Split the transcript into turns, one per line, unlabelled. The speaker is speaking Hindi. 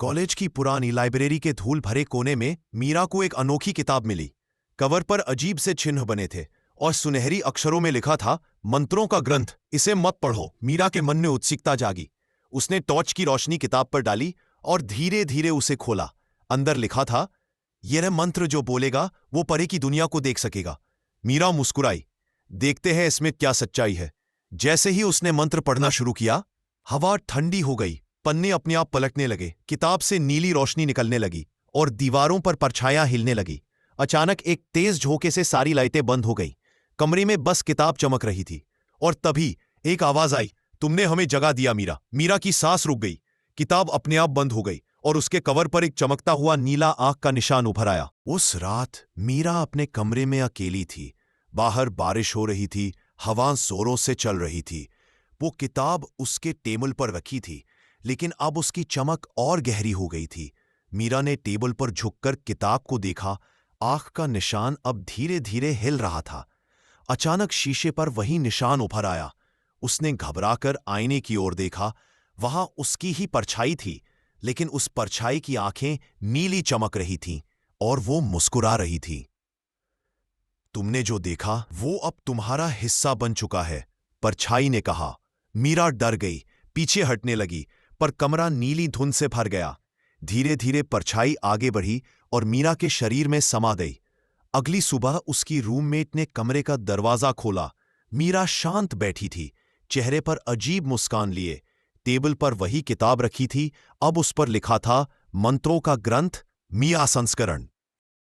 कॉलेज की पुरानी लाइब्रेरी के धूल भरे कोने में मीरा को एक अनोखी किताब मिली। कवर पर अजीब से चिन्ह बने थे और सुनहरी अक्षरों में लिखा था, मंत्रों का ग्रंथ, इसे मत पढ़ो। मीरा के मन में उत्सुकता जागी। उसने टॉर्च की रोशनी किताब पर डाली और धीरे धीरे उसे खोला। अंदर लिखा था, यह मंत्र जो बोलेगा वो परे की दुनिया को देख सकेगा। मीरा मुस्कुराई। देखते हैं इसमें क्या सच्चाई है। जैसे ही उसने मंत्र पढ़ना शुरू किया, हवा ठंडी हो गई। पन्ने अपने आप पलटने लगे, किताब से नीली रोशनी निकलने लगी और दीवारों पर परछाइयां हिलने लगी। अचानक एक तेज झोंके से सारी लाइटें बंद हो गई। कमरे में बस किताब चमक रही थी। और तभी एक आवाज आई, तुमने हमें जगा दिया मीरा। मीरा की सांस रुक गई। किताब अपने आप बंद हो गई और उसके कवर पर एक चमकता हुआ नीला आंख का निशान उभर आया। उस रात मीरा अपने कमरे में अकेली थी। बाहर बारिश हो रही थी, हवा जोरों से चल रही थी। वो किताब उसके टेबल पर रखी थी, लेकिन अब उसकी चमक और गहरी हो गई थी। मीरा ने टेबल पर झुककर किताब को देखा। आंख का निशान अब धीरे धीरे हिल रहा था। अचानक शीशे पर वही निशान उभर आया। उसने घबराकर आईने की ओर देखा। वहां उसकी ही परछाई थी, लेकिन उस परछाई की आंखें नीली चमक रही थीं और वो मुस्कुरा रही थी। तुमने जो देखा वो अब तुम्हारा हिस्सा बन चुका है, परछाई ने कहा। मीरा डर गई, पीछे हटने लगी, पर कमरा नीली धुंध से भर गया। धीरे धीरे परछाई आगे बढ़ी और मीरा के शरीर में समा गई। अगली सुबह उसकी रूममेट ने कमरे का दरवाजा खोला। मीरा शांत बैठी थी, चेहरे पर अजीब मुस्कान लिए। टेबल पर वही किताब रखी थी। अब उस पर लिखा था, मंत्रों का ग्रंथ, मिया संस्करण।